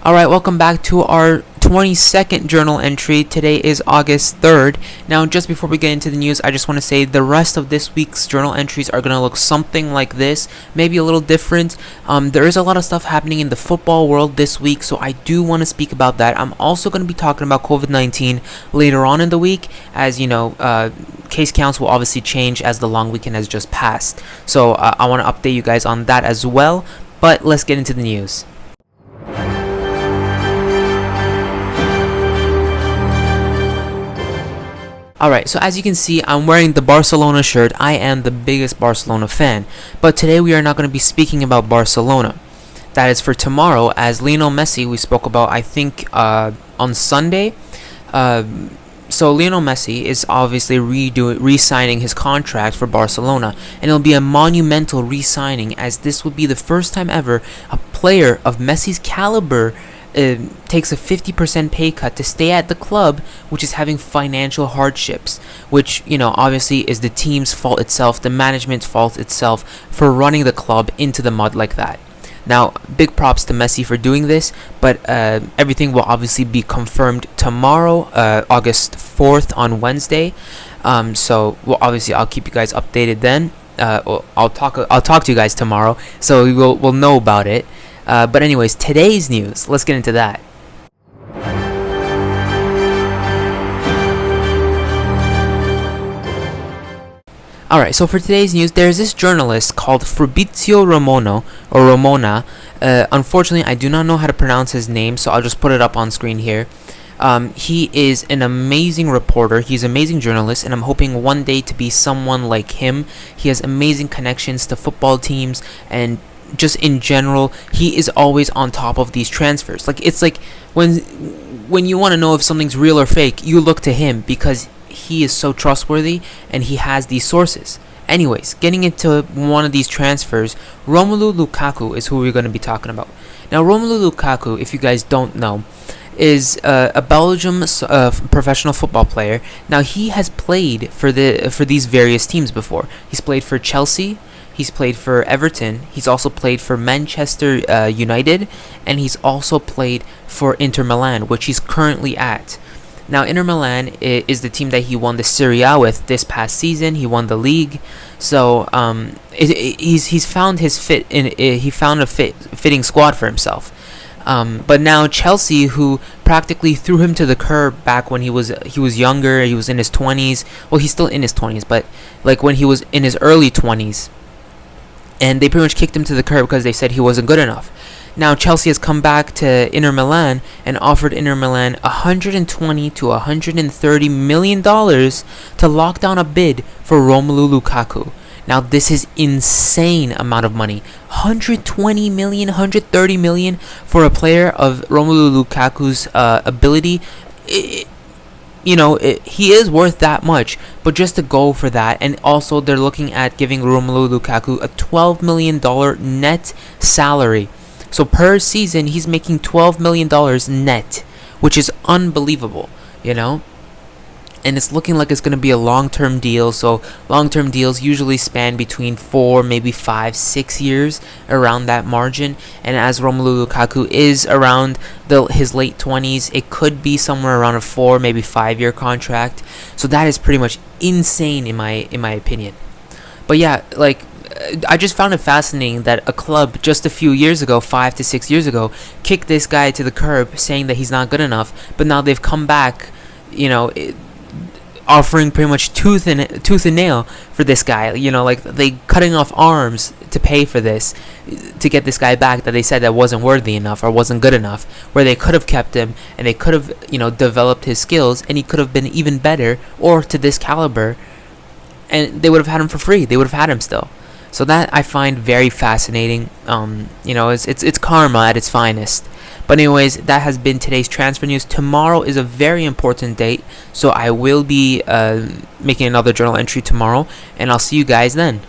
Alright, welcome back to our 22nd journal entry. Today is August 3rd. Now, just before we get into the news, I just want to say the rest of this week's journal entries are going to look something like this, maybe a little different. There is a lot of stuff happening in the football world this week, so I do want to speak about that. I'm also going to be talking about COVID-19 later on in the week, as you know, case counts will obviously change as the long weekend has just passed. So I want to update you guys on that as well, but let's get into the news. Alright, so as you can see, I'm wearing the Barcelona shirt. I am the biggest Barcelona fan. But today we are not going to be speaking about Barcelona. That is for tomorrow, as Lionel Messi, we spoke about, I think, on Sunday. So Lionel Messi is obviously re-signing his contract for Barcelona. And it'll be a monumental re-signing, as this would be the first time ever a player of Messi's caliber takes a 50% pay cut to stay at the club, which is having financial hardships, which, you know, obviously is the team's fault itself, the management's fault itself for running the club into the mud like that. Now, big props to Messi for doing this, but everything will obviously be confirmed tomorrow, August 4th on Wednesday. So, well, obviously I'll keep you guys updated then. I'll talk to you guys tomorrow, so we'll know about it. But anyways, today's news, let's get into that. Alright, so for today's news, there's this journalist called Fabrizio Romona. Unfortunately, I do not know how to pronounce his name, so I'll just put it up on screen here. He is an amazing reporter, he's an amazing journalist, and I'm hoping one day to be someone like him. He has amazing connections to football teams, and just in general, he is always on top of these transfers. Like, it's like when you want to know if something's real or fake, you look to him because he is so trustworthy and he has these sources. Anyways, getting into one of these transfers, Romelu Lukaku is who we're going to be talking about. Now, Romelu Lukaku, if you guys don't know, is a Belgium professional football player. Now, he has played for these various teams before. He's played for Chelsea, he's played for Everton, he's also played for Manchester United, and he's also played for Inter-Milan, which he's currently at. Now, Inter-Milan is the team that he won the Serie A with this past season. He won the league, so he's found his fit he found a fitting squad for himself. But now Chelsea, who practically threw him to the curb back when he was younger, he was in his 20s. Well, he's still in his 20s, but like when he was in his early 20s, and they pretty much kicked him to the curb because they said he wasn't good enough. Now Chelsea has come back to Inter Milan and offered Inter Milan $120 to $130 million to lock down a bid for Romelu Lukaku. Now, this is insane amount of money. 120 million, 130 million for a player of Romelu Lukaku's ability. He is worth that much, but just to go for that, and also they're looking at giving Romelu Lukaku a $12 million net salary. So per season, he's making $12 million net, which is unbelievable, you know? And it's looking like it's going to be a long-term deal. So long-term deals usually span between 4, maybe 5, 6 years, around that margin. And as Romelu Lukaku is around his late 20s, it could be somewhere around a 4, maybe 5-year contract. So that is pretty much insane in my opinion. But yeah, like, I just found it fascinating that a club just a few years ago, 5 to 6 years ago, kicked this guy to the curb, saying that he's not good enough. But now they've come back, offering pretty much tooth and nail for this guy. Like, they cutting off arms to pay for this, to get this guy back that they said that wasn't worthy enough or wasn't good enough, where they could have kept him and they could have developed his skills, and he could have been even better or to this caliber, and they would have had him for free. They would have had him still. So that I find very fascinating. It's karma at its finest. But anyways, that has been today's transfer news. Tomorrow is a very important date, so I will be making another journal entry tomorrow, and I'll see you guys then.